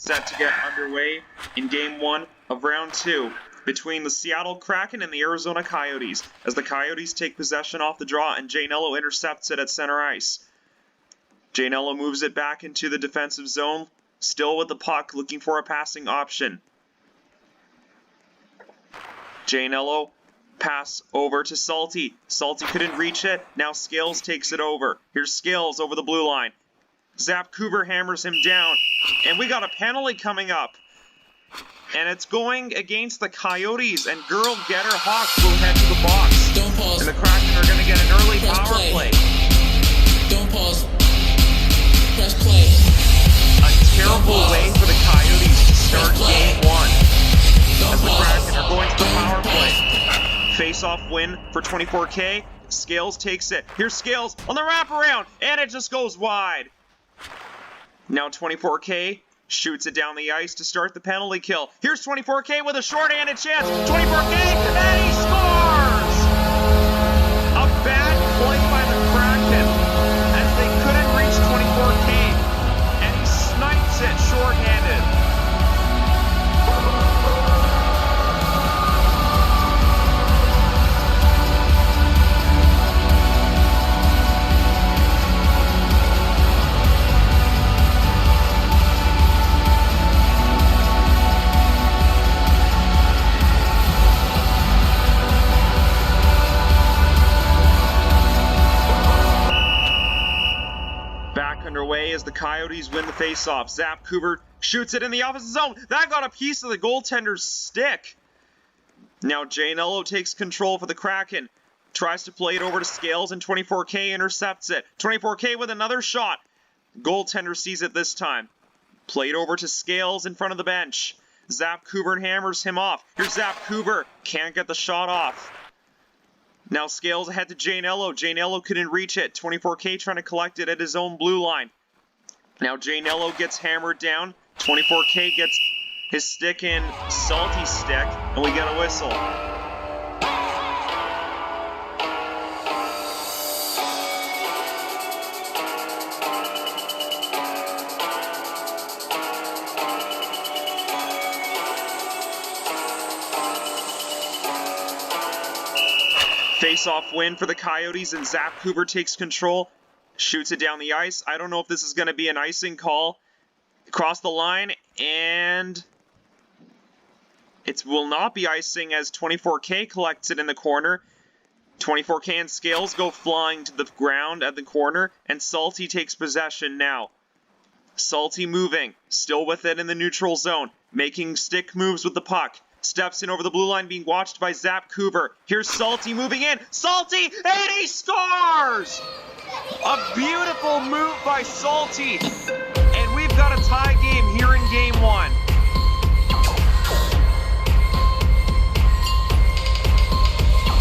set to get underway in Game 1 of Round 2 between the Seattle Kraken and the Arizona Coyotes, as the Coyotes take possession off the draw and Janello intercepts it at center ice. Janello moves it back into the defensive zone, still with the puck, looking for a passing option. Janello pass over to Salty. Salty couldn't reach it. Now Scales takes it over. Here's Scales over the blue line. Zap Cooper hammers him down. And we got a penalty coming up. And it's going against the Coyotes. And Girl Getter Hawks will head to the box. Don't pause. And the Kraken are going to get an early power play. Don't pause. Press play. A terrible way for the Coyotes to start Game 1. As the Kraken are going to the power play. Face-off win for 24K. Scales takes it. Here's Scales on the wraparound, and it just goes wide. Now 24K shoots it down the ice to start the penalty kill. Here's 24K with a short-handed chance. 24K, and he scores! A bad play by the Kraken as they couldn't reach 24K, and he snipes it short-handed. Underway as the Coyotes win the faceoff. Zap Cooper shoots it in the opposite zone. That got a piece of the goaltender's stick. Now Janello takes control for the Kraken. Tries to play it over to Scales and 24K intercepts it. 24K with another shot. Goaltender sees it this time. Played over to Scales in front of the bench. Zap Cooper hammers him off. Here's Zap Cooper. Can't get the shot off. Now Scales ahead to Janello. Janello couldn't reach it. 24K trying to collect it at his own blue line. Now Janello gets hammered down. 24K gets his stick in Salty stick, and we get a whistle. Face-off win for the Coyotes, and Zap Cooper takes control, shoots it down the ice. I don't know if this is going to be an icing call. Across the line, and it will not be icing as 24K collects it in the corner. 24K and Scales go flying to the ground at the corner, and Salty takes possession now. Salty moving, still with it in the neutral zone, making stick moves with the puck. Steps in over the blue line, being watched by Zap Cooper. Here's Salty moving in. Salty, and he scores! A beautiful move by Salty. And we've got a tie game here in Game 1.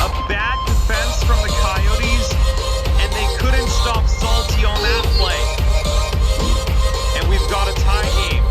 A bad defense from the Coyotes, and they couldn't stop Salty on that play. And we've got a tie game.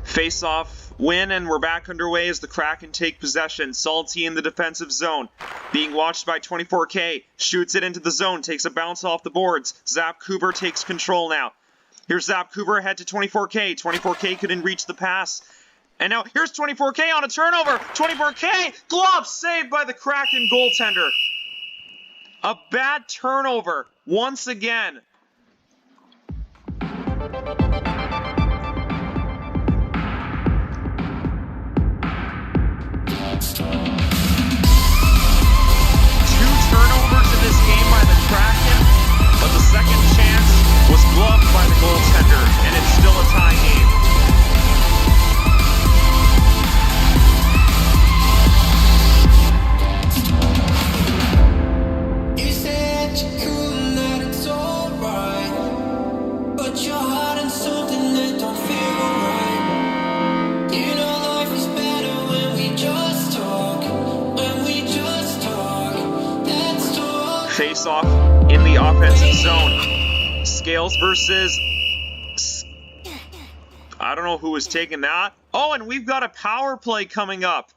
Face-off win, and we're back underway as the Kraken take possession. Salty in the defensive zone, being watched by 24K, shoots it into the zone, takes a bounce off the boards. Zap Cooper takes control now. Here's Zap Cooper ahead to 24K. 24K couldn't reach the pass. And now here's 24K on a turnover. 24K, glove saved by the Kraken goaltender. A bad turnover once again. But the second chance was gloved by the goaltender, and it's still a tie game. You said you couldn't, that it's alright, but your heart and something that don't feel right. You know life is better when we just talk, let's talk. Face off in the offensive zone. Scales versus I don't know who was taking that. Oh, and we've got a power play coming up.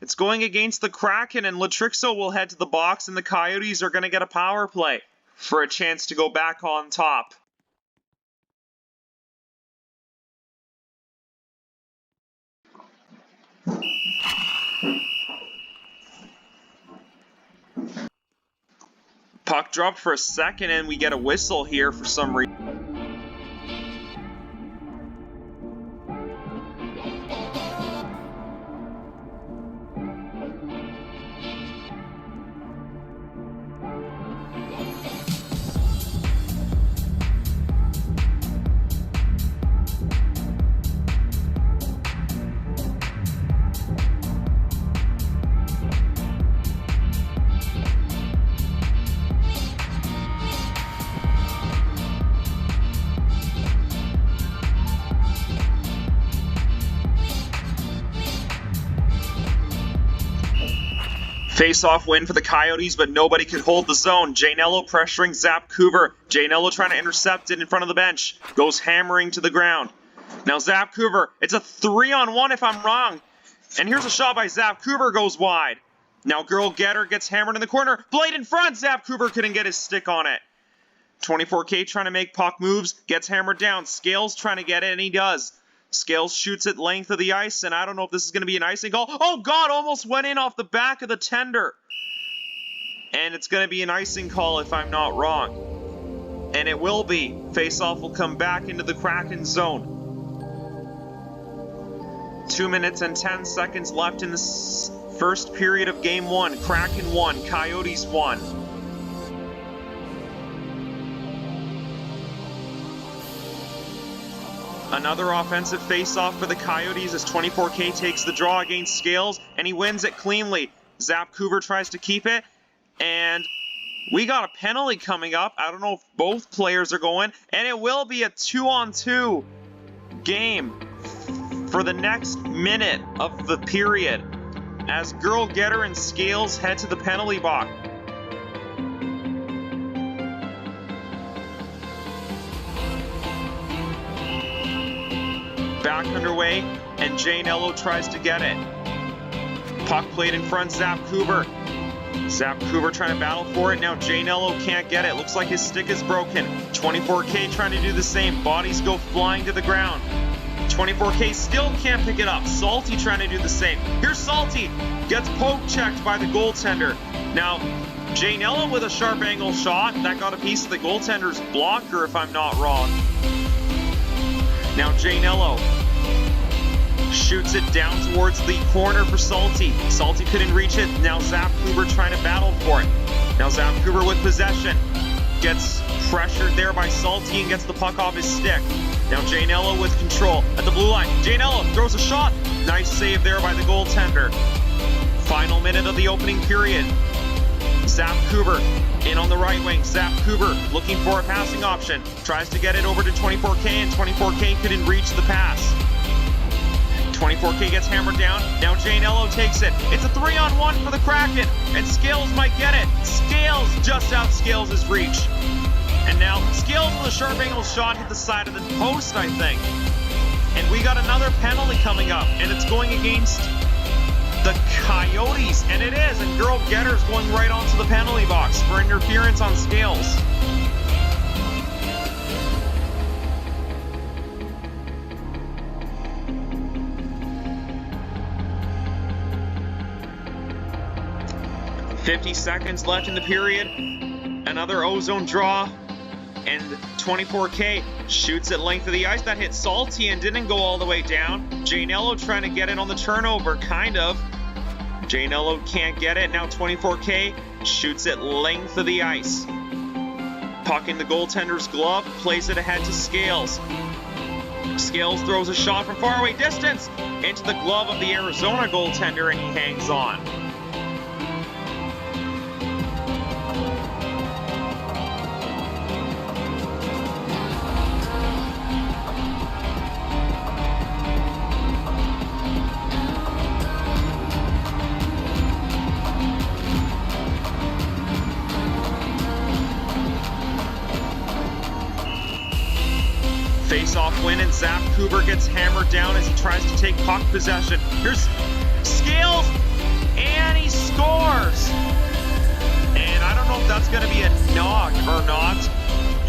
It's going against the Kraken, and Latrixo will head to the box, and the Coyotes are going to get a power play for a chance to go back on top. Puck dropped for a second, and we get a whistle here for some reason. Face-off win for the Coyotes, but nobody could hold the zone. Janello pressuring Zap Coover. Janello trying to intercept it in front of the bench. Goes hammering to the ground. Now Zap Coover, it's a 3-on-1 if I'm wrong. And here's a shot by Zap Coover, goes wide. Now Girl Getter gets hammered in the corner. Blade in front, Zap Coover couldn't get his stick on it. 24K trying to make puck moves, gets hammered down. Scales trying to get it, and he does. Scales shoots at length of the ice, and I don't know if this is going to be an icing call. Oh, God, almost went in off the back of the tender. And it's going to be an icing call if I'm not wrong. And it will be. Face-off will come back into the Kraken zone. 2 minutes and 10 seconds left in the first period of Game 1. Kraken 1, Coyotes 1. Another offensive face-off for the Coyotes as 24K takes the draw against Scales, and he wins it cleanly. Zap Coover tries to keep it, and we got a penalty coming up. I don't know if both players are going, and it will be a 2-on-2 game for the next minute of the period as Girl Getter and Scales head to the penalty box. Back underway, and Janello tries to get it. Puck played in front, Zap Coover. Zap Coover trying to battle for it. Now Janello can't get it. Looks like his stick is broken. 24K trying to do the same. Bodies go flying to the ground. 24K still can't pick it up. Salty trying to do the same. Here's Salty. Gets poke checked by the goaltender. Now, Janello with a sharp angle shot. That got a piece of the goaltender's blocker, if I'm not wrong. Now Janello shoots it down towards the corner for Salty. Salty couldn't reach it. Now Zap Coover trying to battle for it. Now Zap Coover with possession. Gets pressured there by Salty and gets the puck off his stick. Now Janello with control at the blue line. Janello throws a shot. Nice save there by the goaltender. Final minute of the opening period. Zap Coover in on the right wing. Zap Coover looking for a passing option. Tries to get it over to 24K, and 24K couldn't reach the pass. 24K gets hammered down. Now Janello takes it. It's a 3-on-1 for the Kraken, and Scales might get it. Scales just out Scales his reach. And now Scales with a sharp angle shot hit the side of the post, I think. And we got another penalty coming up, and it's going against the Coyotes, and it is, and Girl Getter's going right onto the penalty box for interference on Scales. .50 seconds left in the period. Another ozone draw, and 24K shoots at length of the ice. That hit Salty and didn't go all the way down. Janello trying to get it on the turnover, kind of. Janello can't get it. Now 24K shoots at length of the ice. Puck in the goaltender's glove, plays it ahead to Scales. Scales throws a shot from far away distance into the glove of the Arizona goaltender, and he hangs on. Face-off win win, and Zap Cooper gets hammered down as he tries to take puck possession. Here's Scales, and he scores! And I don't know if that's going to be a nog or not,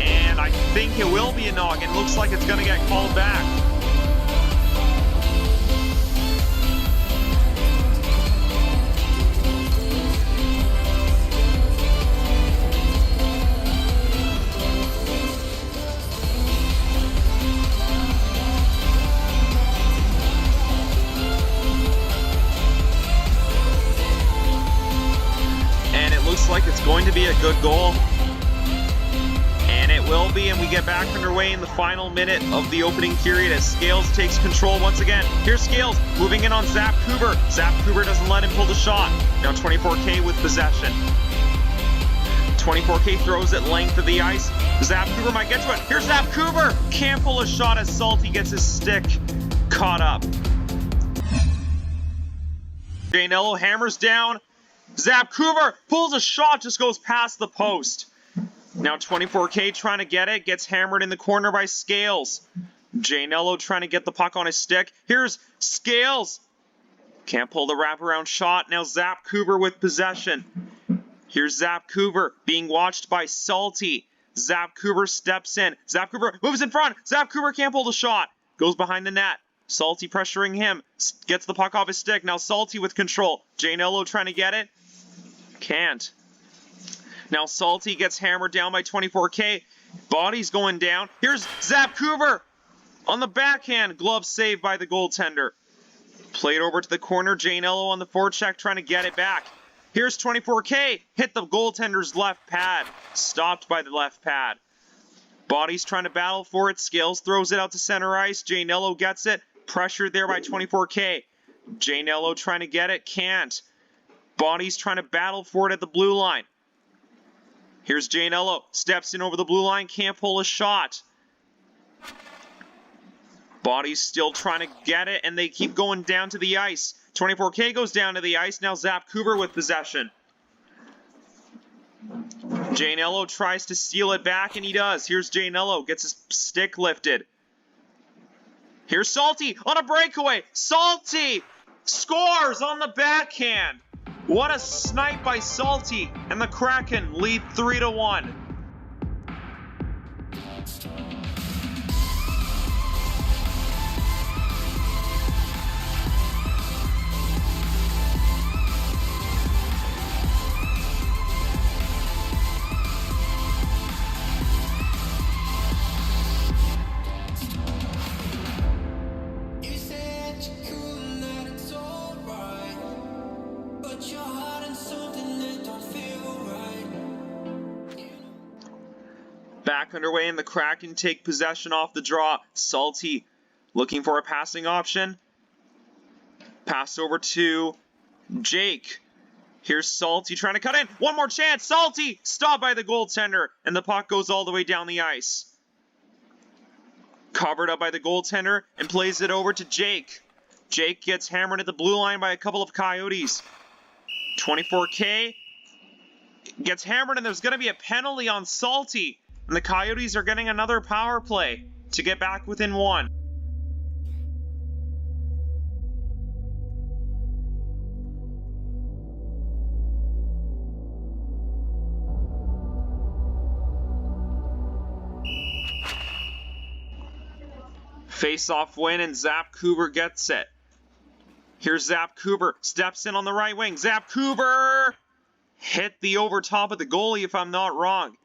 and I think it will be a nog. It looks like it's going to get called back. Looks like it's going to be a good goal, and it will be, and we get back underway in the final minute of the opening period as Scales takes control once again. Here's Scales moving in on Zap Cooper. Zap Cooper doesn't let him pull the shot. Now 24K with possession. 24K throws it length of the ice. Zap Cooper might get to it. Here's Zap Cooper. Can't pull a shot as Salty gets his stick caught up. Janello hammers down. Zap Cooper pulls a shot, just goes past the post. Now 24K trying to get it, gets hammered in the corner by Scales. Janello trying to get the puck on his stick. Here's Scales. Can't pull the wraparound shot. Now Zap Cooper with possession. Here's Zap Cooper being watched by Salty. Zap Cooper steps in. Zap Cooper moves in front. Zap Cooper can't pull the shot. Goes behind the net. Salty pressuring him. Gets the puck off his stick. Now Salty with control. Janello trying to get it. Can't. Now Salty gets hammered down by 24K. Body's going down. Here's Zap Cooper on the backhand. Glove saved by the goaltender. Played over to the corner. Janello on the forecheck trying to get it back. Here's 24K. Hit the goaltender's left pad. Stopped by the left pad. Body's trying to battle for it. Scales throws it out to center ice. Janello gets it. Pressured there by 24K. Janello trying to get it. Can't. Body's trying to battle for it at the blue line. Here's Janello. Steps in over the blue line. Can't pull a shot. Body's still trying to get it, and they keep going down to the ice. 24K goes down to the ice. Now Zap Cooper with possession. Janello tries to steal it back, and he does. Here's Janello. Gets his stick lifted. Here's Salty on a breakaway. Salty scores on the backhand. What a snipe by Salty, and the Kraken lead 3-1. Back underway, and the Kraken take possession off the draw. Salty looking for a passing option. Pass over to Jake. Here's Salty trying to cut in. One more chance. Salty stopped by the goaltender, and the puck goes all the way down the ice. Covered up by the goaltender and plays it over to Jake. Jake gets hammered at the blue line by a couple of Coyotes. 24K gets hammered, and there's going to be a penalty on Salty. And the Coyotes are getting another power play to get back within one. Face-off win, and Zap Cooper gets it. Here's Zap Cooper. Steps in on the right wing. Zap Cooper hit the over top of the goalie, if I'm not wrong.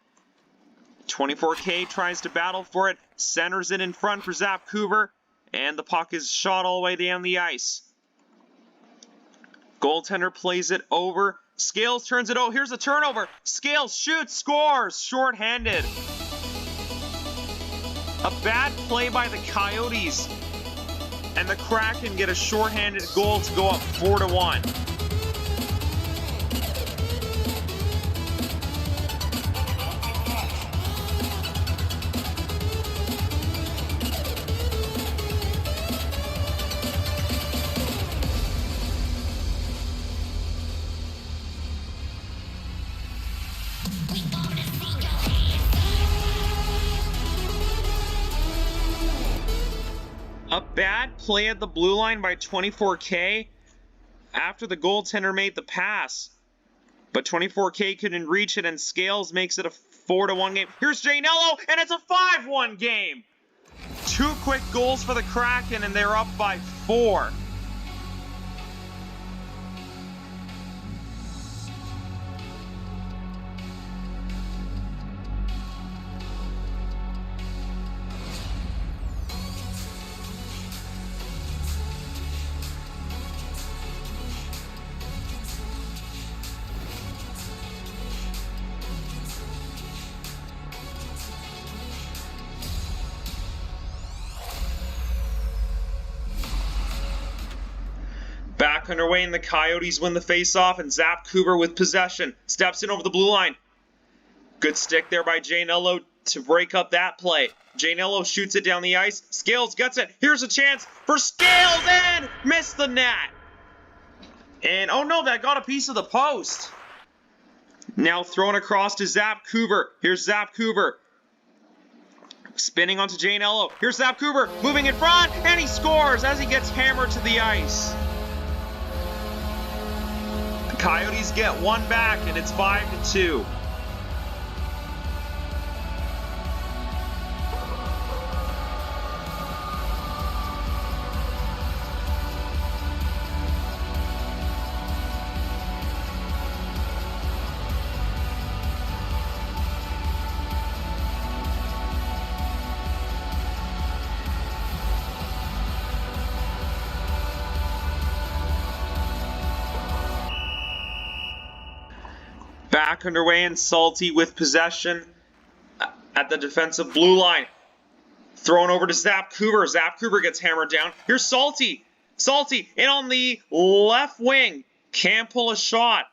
24K tries to battle for it, centers it in front for Zap Cooper, and the puck is shot all the way down the ice. Goaltender plays it over. Scales turns it over. Here's a turnover. Scales shoots, scores, shorthanded. A bad play by the Coyotes, and the Kraken get a shorthanded goal to go up 4-1. A bad play at the blue line by 24K after the goaltender made the pass. But 24K couldn't reach it, and Scales makes it a 4-1 game. Here's Janello, and it's a 5-1 game. 2 quick goals for the Kraken, and they're up by 4. Back underway, and the Coyotes win the faceoff, and Zap Cooper with possession. Steps in over the blue line. Good stick there by Janello to break up that play. Janello shoots it down the ice. Scales gets it. Here's a chance for Scales, and missed the net. And oh no, that got a piece of the post. Now thrown across to Zap Cooper. Here's Zap Cooper. Spinning onto Janello. Here's Zap Cooper moving in front, and he scores as he gets hammered to the ice. Coyotes get one back, and it's 5-2. Back underway, and Salty with possession at the defensive blue line. Thrown over to Zap Cooper. Zap Cooper gets hammered down. Here's Salty. Salty in on the left wing. Can't pull a shot.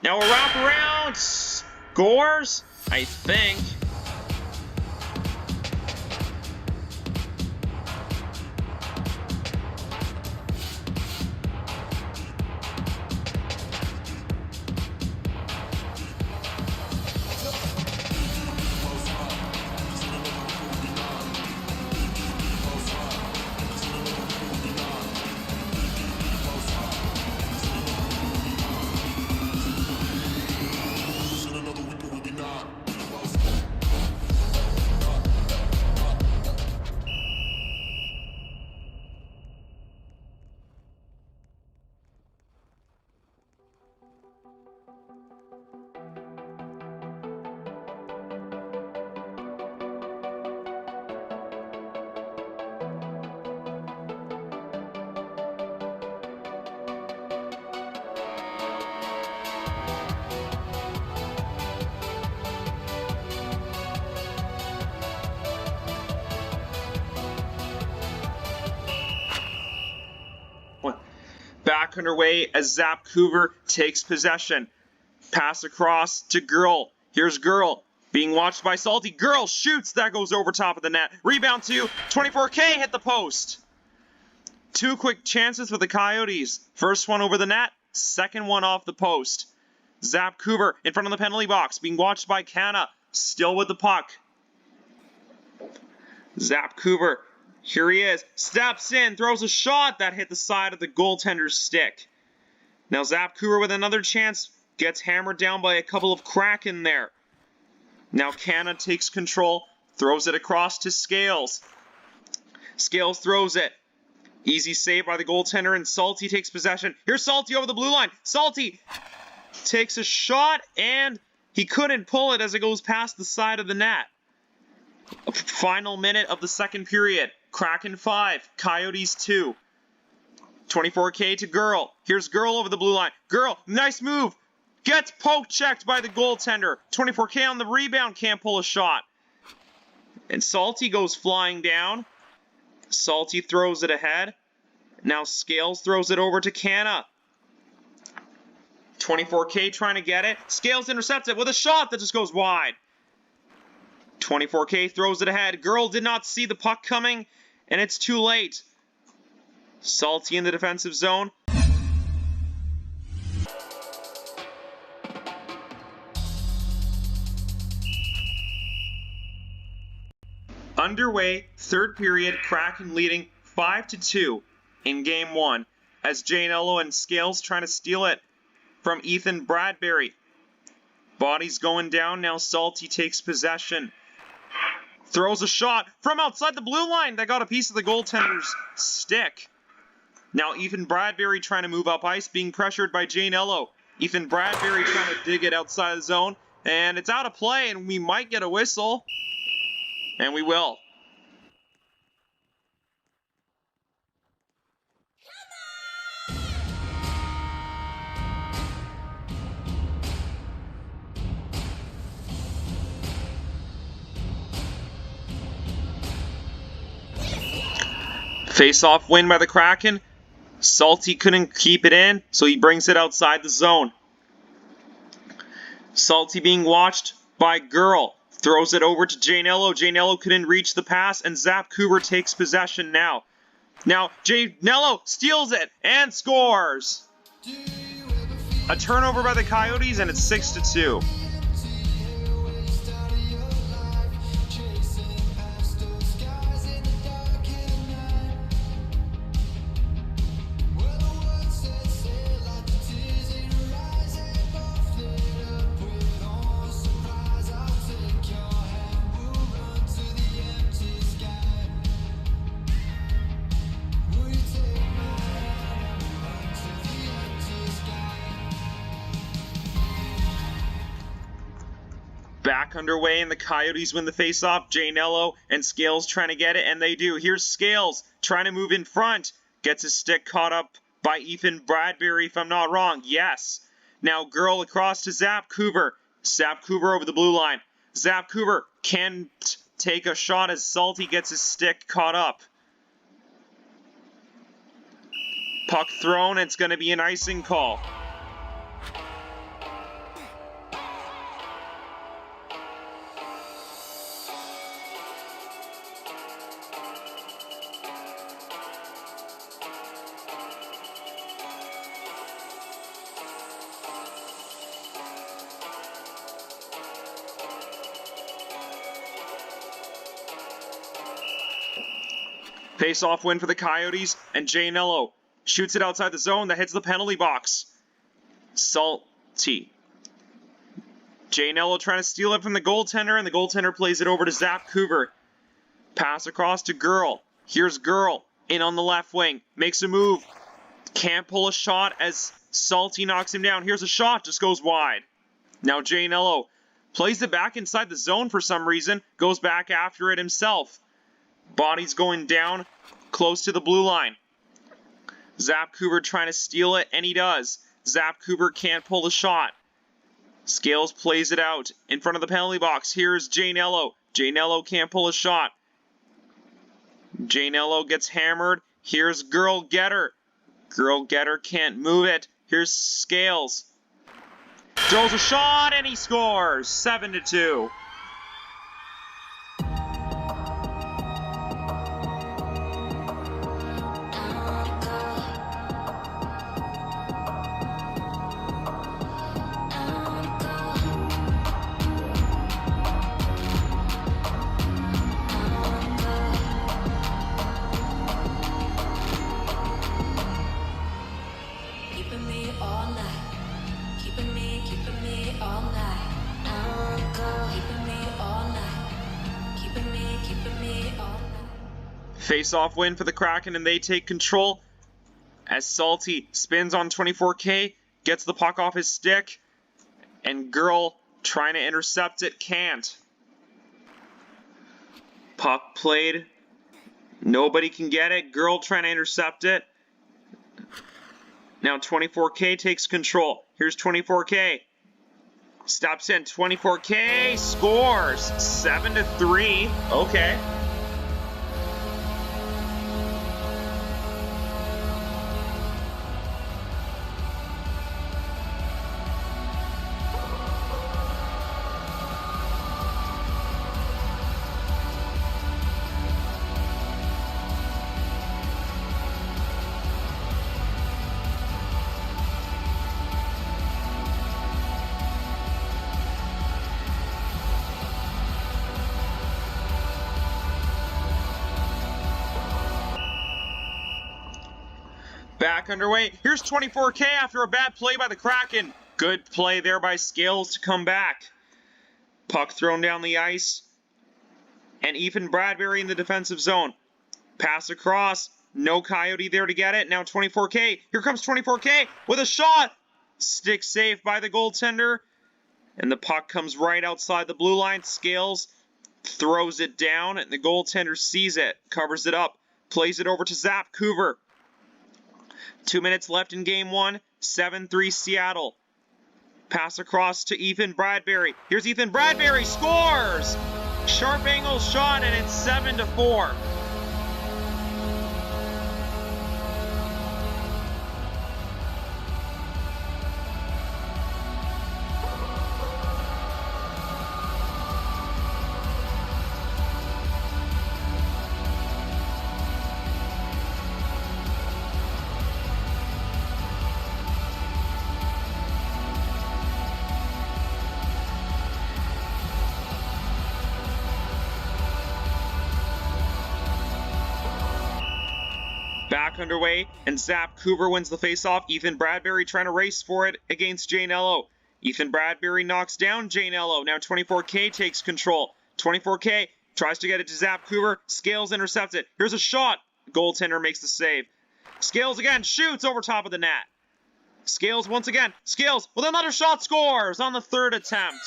Now a wraparound. Scores, I think. Back underway as Zap Cooper takes possession. Pass across to Girl. Here's Girl being watched by Salty. Girl shoots. That goes over top of the net. Rebound to 24K, hit the post. 2 quick chances for the Coyotes. First one over the net. Second one off the post. Zap Cooper in front of the penalty box. Being watched by Canna. Still with the puck. Zap Cooper. Here he is. Steps in. Throws a shot that hit the side of the goaltender's stick. Now Zap Cooper with another chance. Gets hammered down by a couple of Kraken there. Now Canna takes control. Throws it across to Scales. Scales throws it. Easy save by the goaltender, and Salty takes possession. Here's Salty over the blue line. Salty takes a shot, and he couldn't pull it as it goes past the side of the net. Final minute of the second period. Kraken 5, Coyotes 2. 24K to Girl. Here's Girl over the blue line. Girl, nice move. Gets poke checked by the goaltender. 24K on the rebound, can't pull a shot. And Salty goes flying down. Salty throws it ahead. Now Scales throws it over to Canna. 24K trying to get it. Scales intercepts it with a shot that just goes wide. 24K throws it ahead. Girl did not see the puck coming, and it's too late. Salty in the defensive zone. Underway, third period, Kraken leading 5-2 in Game 1 as JMHL and Scales trying to steal it from Ethan Bradbury. Body's going down, now Salty takes possession. Throws a shot from outside the blue line that got a piece of the goaltender's stick. Now Ethan Bradbury trying to move up ice, being pressured by JMHL. Ethan Bradbury trying to dig it outside the zone, and it's out of play, and we might get a whistle. And we will. Face-off win by the Kraken. Salty couldn't keep it in, so he brings it outside the zone. Salty being watched by Girl. Throws it over to JMHL. JMHL couldn't reach the pass, and Zap Cooper takes possession now. Now, JMHL steals it and scores. A turnover by the Coyotes, and it's 6-2. Back underway, and the Coyotes win the faceoff. JMHL and Scales trying to get it, and they do. Here's Scales trying to move in front. Gets his stick caught up by Ethan Bradbury, if I'm not wrong. Yes. Now Girl across to Zap Cooper. Zap Cooper over the blue line. Zap Cooper can't take a shot as Salty gets his stick caught up. Puck thrown, it's going to be an icing call. Face-off win for the Coyotes, and JMHL shoots it outside the zone that hits the penalty box. Salty. JMHL trying to steal it from the goaltender, and the goaltender plays it over to Zap Cooper. Pass across to Girl. Here's Girl in on the left wing. Makes a move. Can't pull a shot as Salty knocks him down. Here's a shot, just goes wide. Now JMHL plays it back inside the zone for some reason. Goes back after it himself. Body's going down, close to the blue line. Zap Cooper trying to steal it, and he does. Zap Cooper can't pull the shot. Scales plays it out in front of the penalty box. Here's JMHL. JMHL can't pull a shot. JMHL gets hammered. Here's Girl Getter. Girl Getter can't move it. Here's Scales. Throws a shot, and he scores. 7-2. Face-off win for the Kraken, and they take control as Salty spins on 24K, gets the puck off his stick, and Girl trying to intercept it, can't. Puck played. Nobody can get it. Girl trying to intercept it. Now 24K takes control. Here's 24K. Stops in. 24K scores. 7-3. Okay. Back underway. Here's 24K after a bad play by the Kraken. Good play there by Scales to come back. Puck thrown down the ice. And Ethan Bradbury in the defensive zone. Pass across. No Coyote there to get it. Now 24K. Here comes 24K with a shot. Stick safe by the goaltender. And the puck comes right outside the blue line. Scales throws it down, and the goaltender sees it, covers it up, plays it over to Zap Coover. 2 minutes left in game one. 7-3 Seattle. Pass across to Ethan Bradbury. Here's Ethan Bradbury. Scores! Sharp angle shot, and it's 7-4. Back underway, and Zap Coover wins the faceoff. Ethan Bradbury trying to race for it against Janello. Ethan Bradbury knocks down Janello. Now 24K takes control. 24K tries to get it to Zap Coover. Scales intercepts it. Here's a shot. Goaltender makes the save. Scales again shoots over top of the net. Scales once again. Scales with another shot, scores on the third attempt.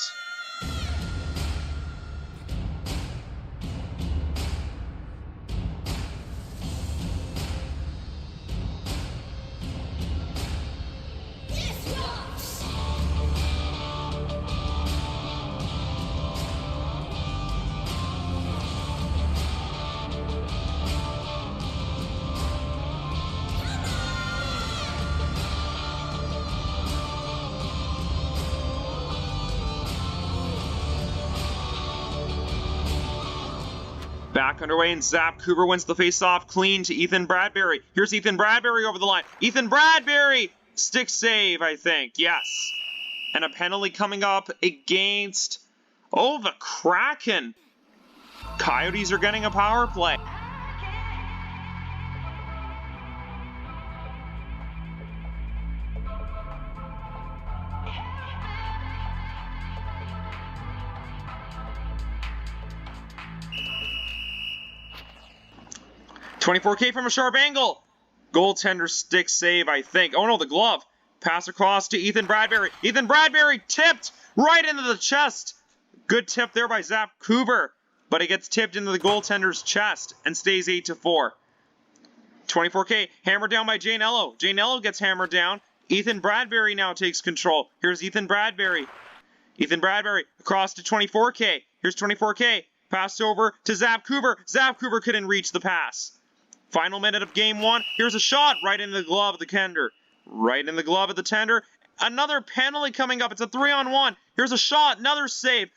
Back underway, and Zap Coover wins the faceoff clean to Ethan Bradbury. Here's Ethan Bradbury over the line. Ethan Bradbury! Stick save, I think. Yes. And a penalty coming up against, the Kraken. Coyotes are getting a power play. .24K from a sharp angle. Goaltender stick save, I think. Oh no, the glove. Pass across to Ethan Bradbury. Ethan Bradbury tipped right into the chest. Good tip there by Zap Coover, but it gets tipped into the goaltender's chest and stays 8-4. 24K hammered down by Janello. Janello gets hammered down. Ethan Bradbury now takes control. Here's Ethan Bradbury. Ethan Bradbury across to 24K. Here's 24K. Passed over to Zap Coover. Zap Coover couldn't reach the pass. Final minute of game one. Here's a shot right in the glove of the tender. Right in the glove of the tender. Another penalty coming up. It's a 3-on-1. Here's a shot. Another save.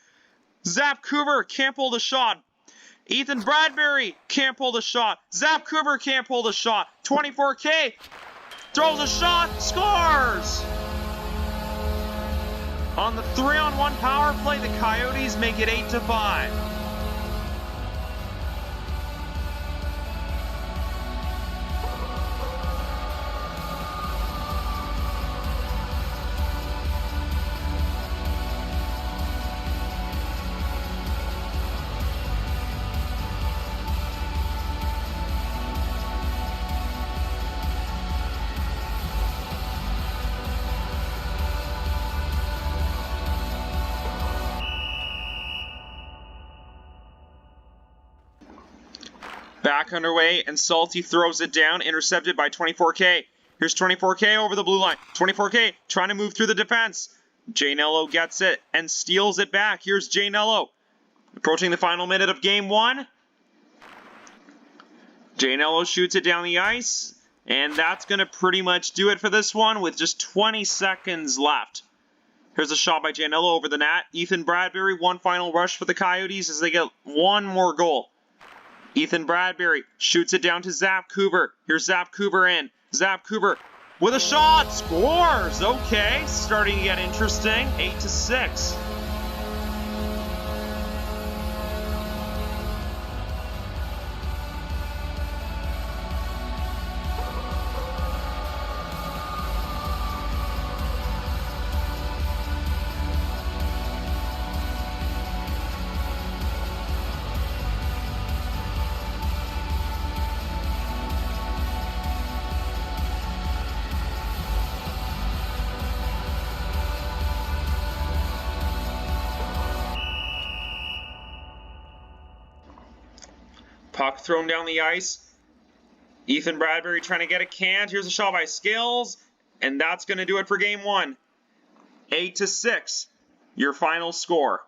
Zap Coover can't pull the shot. Ethan Bradbury can't pull the shot. Zap Coover can't pull the shot. 24K throws a shot. Scores! On the 3-on-1 power play, the Coyotes make it 8-5. Back underway, and Salty throws it down, intercepted by 24K. Here's 24K over the blue line. 24K trying to move through the defense. Janello gets it and steals it back. Here's Janello. Approaching the final minute of game one. Janello shoots it down the ice, and that's going to pretty much do it for this one with just 20 seconds left. Here's a shot by Janello over the net. Ethan Bradbury, one final rush for the Coyotes as they get one more goal. Ethan Bradbury shoots it down to Zap Coover. Here's Zap Coover in. Zap Coover with a shot. Scores! Okay, starting to get interesting. 8-6. Puck thrown down the ice. Ethan Bradbury trying to get a can. Here's a shot by Skills. And that's going to do it for game one. 8-6, your final score.